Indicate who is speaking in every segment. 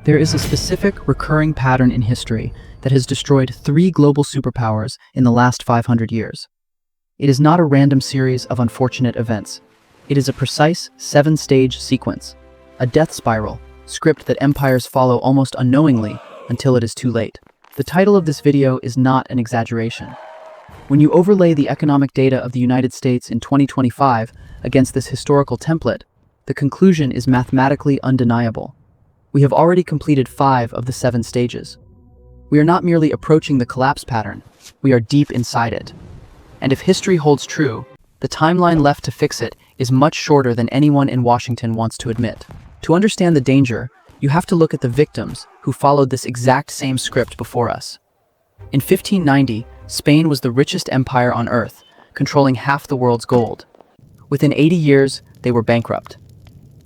Speaker 1: There is a specific, recurring pattern in history that has destroyed 3 global superpowers in the last 500 years. It is not a random series of unfortunate events. It is a precise 7-stage sequence, a death spiral, script that empires follow almost unknowingly until it is too late. The title of this video is not an exaggeration. When you overlay the economic data of the United States in 2025 against this historical template, the conclusion is mathematically undeniable. We have already completed 5 of the 7 stages. We are not merely approaching the collapse pattern, we are deep inside it. And if history holds true, the timeline left to fix it is much shorter than anyone in Washington wants to admit. To understand the danger, you have to look at the victims who followed this exact same script before us. In 1590, Spain was the richest empire on earth, controlling half the world's gold. Within 80 years, they were bankrupt.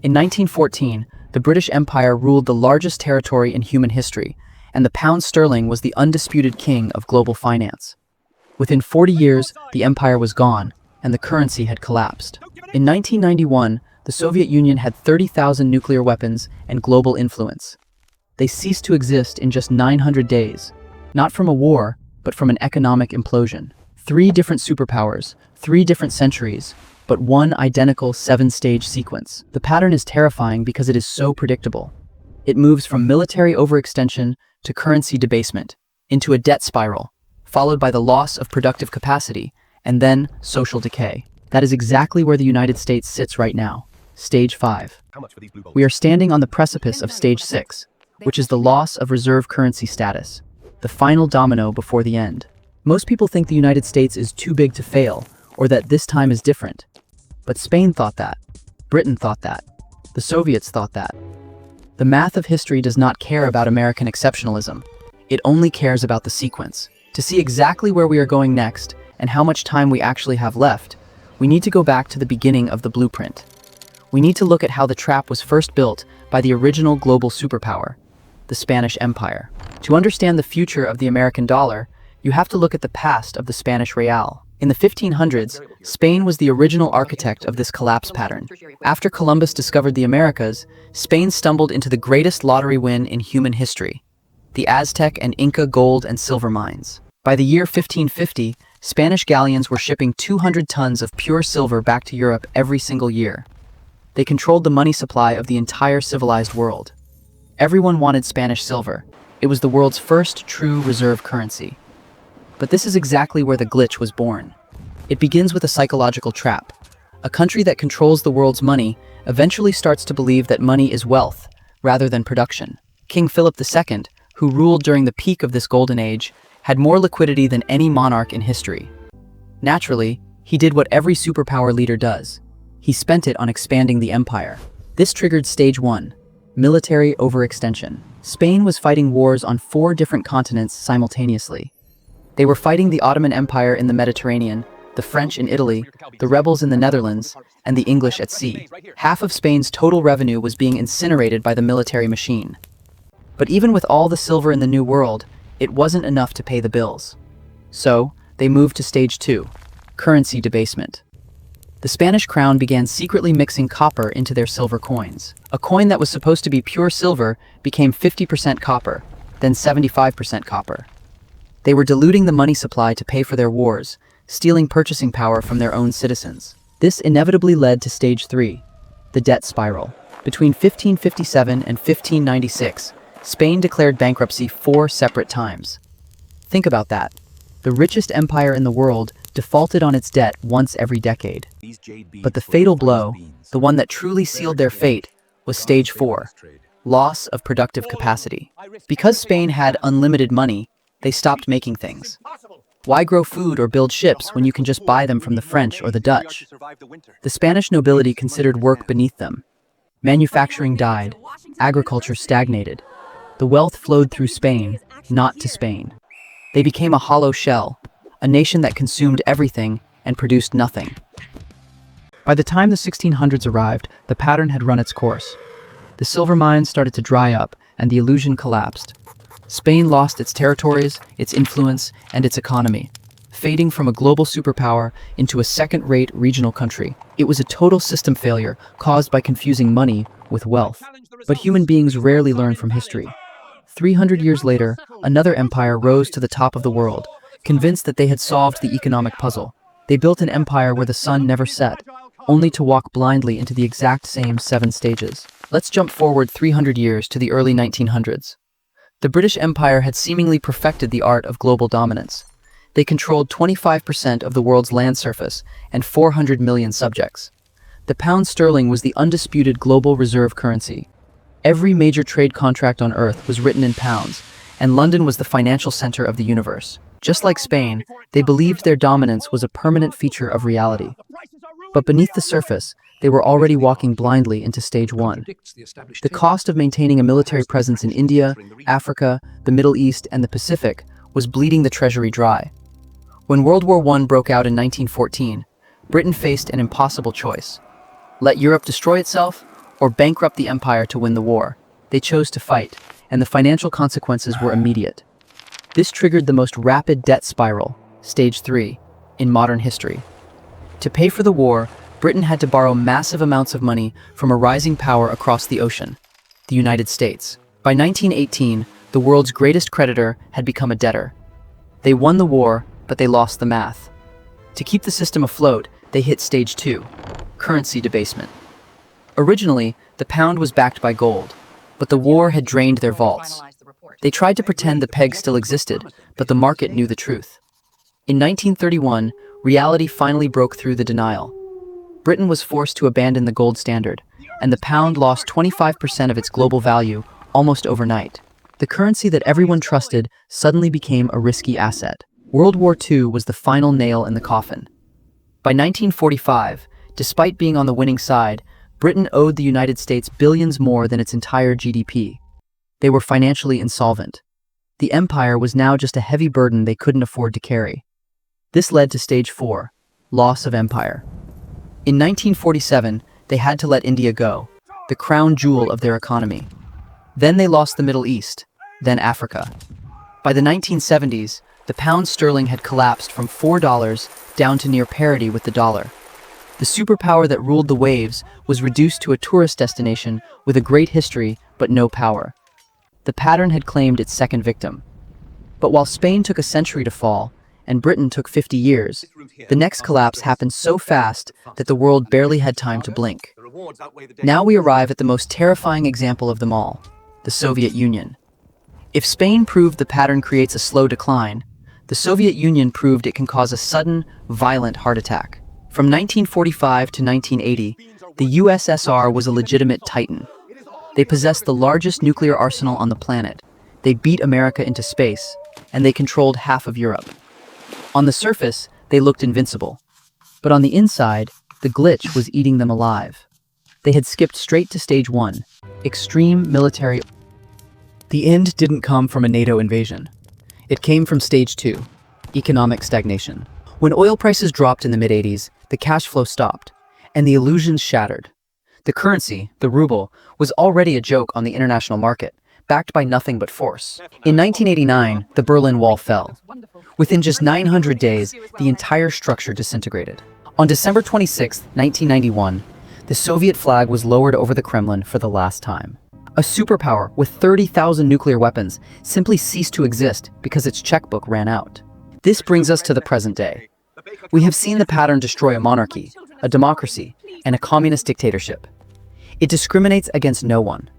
Speaker 1: In 1914, the British Empire ruled the largest territory in human history, and the pound sterling was the undisputed king of global finance. Within 40 years, the empire was gone, and the currency had collapsed. In 1991, the Soviet Union had 30,000 nuclear weapons and global influence. They ceased to exist in just 900 days, not from a war, but from an economic implosion. 3 different superpowers, 3 different centuries, but one identical 7-stage sequence. The pattern is terrifying because it is so predictable. It moves from military overextension to currency debasement, into a debt spiral, followed by the loss of productive capacity, and then social decay. That is exactly where the United States sits right now. Stage 5. We are standing on the precipice of Stage 6, which is the loss of reserve currency status, the final domino before the end. Most people think the United States is too big to fail, or that this time is different. But Spain thought that. Britain thought that. The Soviets thought that. The math of history does not care about American exceptionalism. It only cares about the sequence. To see exactly where we are going next, and how much time we actually have left, we need to go back to the beginning of the blueprint. We need to look at how the trap was first built by the original global superpower, the Spanish Empire. To understand the future of the American dollar, you have to look at the past of the Spanish real. In the 1500s, Spain was the original architect of this collapse pattern. After Columbus discovered the Americas, Spain stumbled into the greatest lottery win in human history, the Aztec and Inca gold and silver mines. By the year 1550, Spanish galleons were shipping 200 tons of pure silver back to Europe every single year. They controlled the money supply of the entire civilized world. Everyone wanted Spanish silver. It was the world's first true reserve currency. But this is exactly where the glitch was born. It begins with a psychological trap. A country that controls the world's money eventually starts to believe that money is wealth, rather than production. King Philip II, who ruled during the peak of this golden age, had more liquidity than any monarch in history. Naturally, he did what every superpower leader does. He spent it on expanding the empire. This triggered Stage 1, military overextension. Spain was fighting wars on 4 different continents simultaneously. They were fighting the Ottoman Empire in the Mediterranean, the French in Italy, the rebels in the Netherlands, and the English at sea. Half of Spain's total revenue was being incinerated by the military machine. But even with all the silver in the New World, it wasn't enough to pay the bills. So, they moved to Stage 2, currency debasement. The Spanish crown began secretly mixing copper into their silver coins. A coin that was supposed to be pure silver became 50% copper, then 75% copper. They were diluting the money supply to pay for their wars, stealing purchasing power from their own citizens. This inevitably led to Stage 3, the debt spiral. Between 1557 and 1596, Spain declared bankruptcy 4 separate times. Think about that. The richest empire in the world defaulted on its debt once every decade. But the fatal blow, the one that truly sealed their fate, was Stage 4, loss of productive capacity. Because Spain had unlimited money, they stopped making things. Why grow food or build ships when you can just buy them from the French or the Dutch? The Spanish nobility considered work beneath them. Manufacturing died, agriculture stagnated. The wealth flowed through Spain, not to Spain. They became a hollow shell, a nation that consumed everything and produced nothing. By the time the 1600s arrived, the pattern had run its course. The silver mines started to dry up, and the illusion collapsed. Spain lost its territories, its influence, and its economy, fading from a global superpower into a second-rate regional country. It was a total system failure caused by confusing money with wealth. But human beings rarely learn from history. 300 years later, another empire rose to the top of the world, convinced that they had solved the economic puzzle. They built an empire where the sun never set, only to walk blindly into the exact same 7 stages. Let's jump forward 300 years to the early 1900s. The British Empire had seemingly perfected the art of global dominance. They controlled 25% of the world's land surface and 400 million subjects. The pound sterling was the undisputed global reserve currency. Every major trade contract on Earth was written in pounds, and London was the financial center of the universe. Just like Spain, they believed their dominance was a permanent feature of reality. But beneath the surface, they were already walking blindly into stage 1. The cost of maintaining a military presence in India, Africa, the Middle East, and the Pacific was bleeding the treasury dry. When World War I broke out in 1914, Britain faced an impossible choice. Let Europe destroy itself, or bankrupt the empire to win the war. They chose to fight, and the financial consequences were immediate. This triggered the most rapid debt spiral, stage 3, in modern history. To pay for the war, Britain had to borrow massive amounts of money from a rising power across the ocean, the United States. By 1918, the world's greatest creditor had become a debtor. They won the war, but they lost the math. To keep the system afloat, they hit stage 2, currency debasement. Originally, the pound was backed by gold, but the war had drained their vaults. They tried to pretend the peg still existed, but the market knew the truth. In 1931, reality finally broke through the denial. Britain was forced to abandon the gold standard, and the pound lost 25% of its global value almost overnight. The currency that everyone trusted suddenly became a risky asset. World War II was the final nail in the coffin. By 1945, despite being on the winning side, Britain owed the United States billions more than its entire GDP. They were financially insolvent. The empire was now just a heavy burden they couldn't afford to carry. This led to stage 4, loss of empire. In 1947, they had to let India go, the crown jewel of their economy. Then they lost the Middle East, then Africa. By the 1970s, the pound sterling had collapsed from $4 down to near parity with the dollar. The superpower that ruled the waves was reduced to a tourist destination with a great history but no power. The pattern had claimed its second victim. But while Spain took a century to fall, and Britain took 50 years, the next collapse happened so fast that the world barely had time to blink. Now we arrive at the most terrifying example of them all, the Soviet Union. If Spain proved the pattern creates a slow decline, the Soviet Union proved it can cause a sudden, violent heart attack. From 1945 to 1980, the USSR was a legitimate titan. They possessed the largest nuclear arsenal on the planet. They beat America into space, and they controlled half of Europe. On the surface, they looked invincible. But on the inside, the glitch was eating them alive. They had skipped straight to stage 1, extreme military. The end didn't come from a NATO invasion. It came from stage 2, economic stagnation. When oil prices dropped in the mid-80s, the cash flow stopped, and the illusions shattered. The currency, the ruble, was already a joke on the international market, backed by nothing but force. In 1989, the Berlin Wall fell. Within just 900 days, the entire structure disintegrated. On December 26, 1991, the Soviet flag was lowered over the Kremlin for the last time. A superpower with 30,000 nuclear weapons simply ceased to exist because its checkbook ran out. This brings us to the present day. We have seen the pattern destroy a monarchy, a democracy, and a communist dictatorship. It discriminates against no one.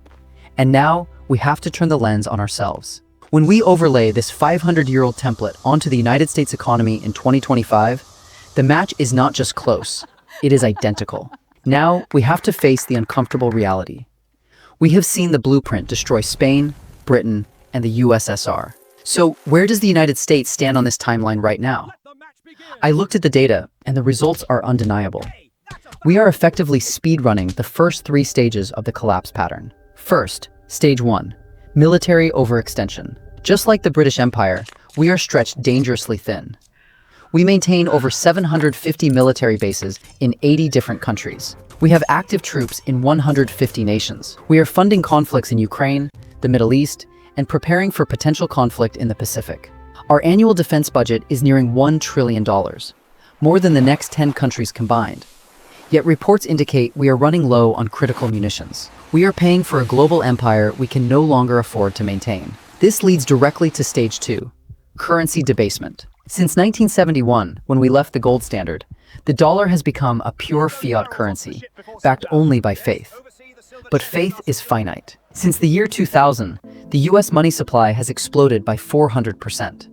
Speaker 1: And now, we have to turn the lens on ourselves. When we overlay this 500-year-old template onto the United States economy in 2025, the match is not just close, it is identical. Now, we have to face the uncomfortable reality. We have seen the blueprint destroy Spain, Britain, and the USSR. So, where does the United States stand on this timeline right now? I looked at the data, and the results are undeniable. We are effectively speedrunning the first 3 stages of the collapse pattern. First, stage 1, military overextension. Just like the British Empire, we are stretched dangerously thin. We maintain over 750 military bases in 80 different countries. We have active troops in 150 nations. We are funding conflicts in Ukraine, the Middle East, and preparing for potential conflict in the Pacific. Our annual defense budget is nearing $1 trillion, more than the next 10 countries combined. Yet reports indicate we are running low on critical munitions. We are paying for a global empire we can no longer afford to maintain. This leads directly to stage 2, currency debasement. Since 1971, when we left the gold standard, the dollar has become a pure fiat currency, backed only by faith. But faith is finite. Since the year 2000, the US money supply has exploded by 400%.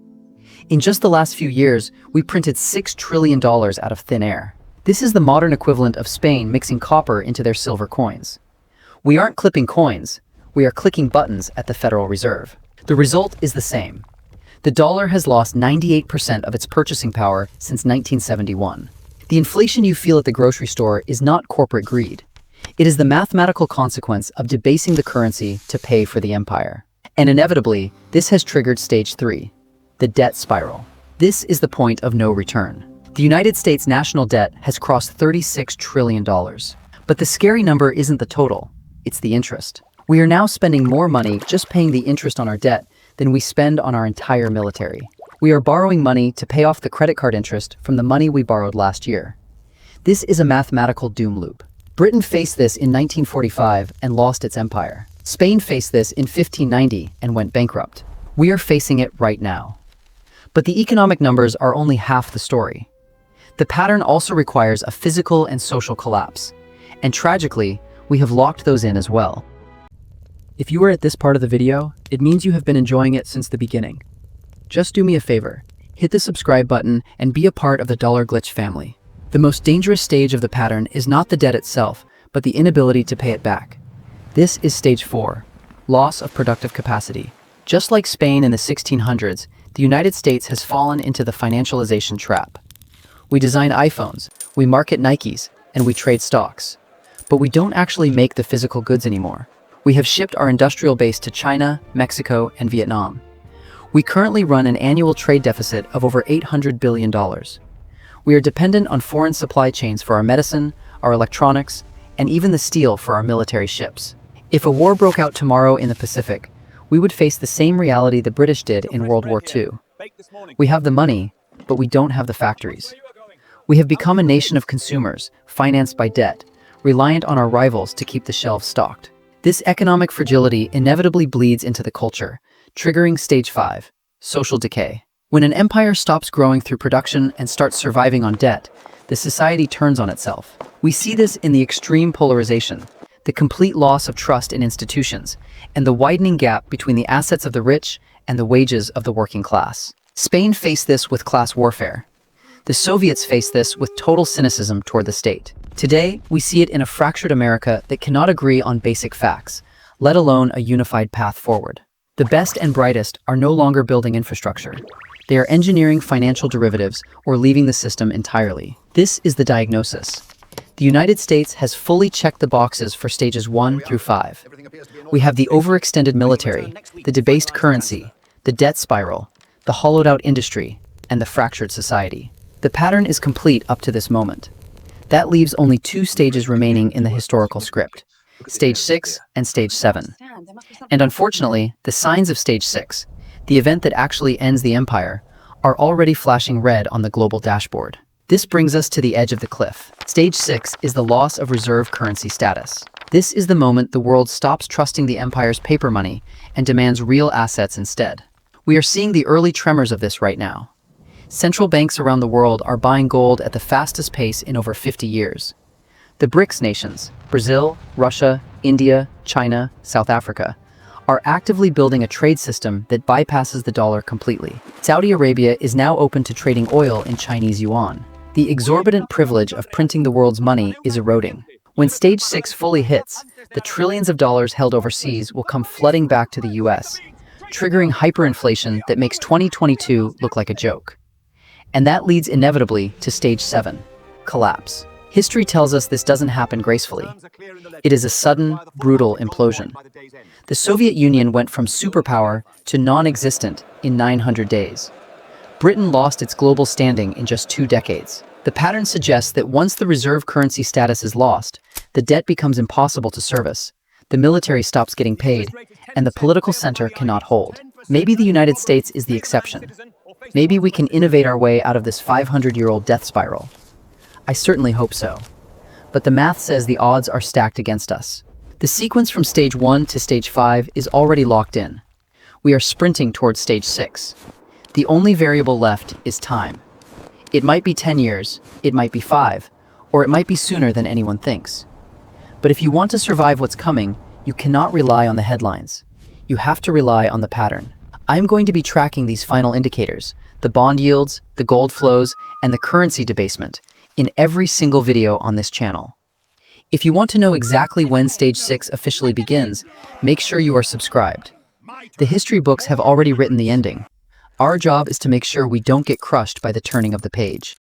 Speaker 1: In just the last few years, we printed $6 trillion out of thin air. This is the modern equivalent of Spain mixing copper into their silver coins. We aren't clipping coins, we are clicking buttons at the Federal Reserve. The result is the same. The dollar has lost 98% of its purchasing power since 1971. The inflation you feel at the grocery store is not corporate greed. It is the mathematical consequence of debasing the currency to pay for the empire. And inevitably, this has triggered stage 3, the debt spiral. This is the point of no return. The United States national debt has crossed $36 trillion. But the scary number isn't the total, it's the interest. We are now spending more money just paying the interest on our debt than we spend on our entire military. We are borrowing money to pay off the credit card interest from the money we borrowed last year. This is a mathematical doom loop. Britain faced this in 1945 and lost its empire. Spain faced this in 1590 and went bankrupt. We are facing it right now. But the economic numbers are only half the story. The pattern also requires a physical and social collapse. And tragically, we have locked those in as well. If you are at this part of the video, it means you have been enjoying it since the beginning. Just do me a favor, hit the subscribe button and be a part of the Dollar Glitch family. The most dangerous stage of the pattern is not the debt itself, but the inability to pay it back. This is stage 4, loss of productive capacity. Just like Spain in the 1600s, the United States has fallen into the financialization trap. We design iPhones, we market Nikes, and we trade stocks. But we don't actually make the physical goods anymore. We have shipped our industrial base to China, Mexico, and Vietnam. We currently run an annual trade deficit of over $800 billion. We are dependent on foreign supply chains for our medicine, our electronics, and even the steel for our military ships. If a war broke out tomorrow in the Pacific, we would face the same reality the British did in World War II. We have the money, but we don't have the factories. We have become a nation of consumers, financed by debt, reliant on our rivals to keep the shelves stocked. This economic fragility inevitably bleeds into the culture, triggering stage 5, social decay. When an empire stops growing through production and starts surviving on debt, the society turns on itself. We see this in the extreme polarization, the complete loss of trust in institutions, and the widening gap between the assets of the rich and the wages of the working class. Spain faced this with class warfare. The Soviets faced this with total cynicism toward the state. Today, we see it in a fractured America that cannot agree on basic facts, let alone a unified path forward. The best and brightest are no longer building infrastructure. They are engineering financial derivatives or leaving the system entirely. This is the diagnosis. The United States has fully checked the boxes for stages 1 through 5. We have the overextended military, the debased currency, the debt spiral, the hollowed-out industry, and the fractured society. The pattern is complete up to this moment. That leaves only 2 stages remaining in the historical script, stage 6 and stage 7. And unfortunately, the signs of stage 6, the event that actually ends the empire, are already flashing red on the global dashboard. This brings us to the edge of the cliff. Stage 6 is the loss of reserve currency status. This is the moment the world stops trusting the empire's paper money and demands real assets instead. We are seeing the early tremors of this right now. Central banks around the world are buying gold at the fastest pace in over 50 years. The BRICS nations, Brazil, Russia, India, China, South Africa, are actively building a trade system that bypasses the dollar completely. Saudi Arabia is now open to trading oil in Chinese yuan. The exorbitant privilege of printing the world's money is eroding. When stage 6 fully hits, the trillions of dollars held overseas will come flooding back to the US, triggering hyperinflation that makes 2022 look like a joke. And that leads inevitably to stage 7, collapse. History tells us this doesn't happen gracefully. It is a sudden, brutal implosion. The Soviet Union went from superpower to non-existent in 900 days. Britain lost its global standing in just 2 decades. The pattern suggests that once the reserve currency status is lost, the debt becomes impossible to service, the military stops getting paid, and the political center cannot hold. Maybe the United States is the exception. Maybe we can innovate our way out of this 500-year-old death spiral. I certainly hope so. But the math says the odds are stacked against us. The sequence from stage 1 to stage 5 is already locked in. We are sprinting towards stage 6. The only variable left is time. It might be 10 years, it might be 5, or it might be sooner than anyone thinks. But if you want to survive what's coming, you cannot rely on the headlines. You have to rely on the pattern. I'm going to be tracking these final indicators, the bond yields, the gold flows, and the currency debasement, in every single video on this channel. If you want to know exactly when stage 6 officially begins, make sure you are subscribed. The history books have already written the ending. Our job is to make sure we don't get crushed by the turning of the page.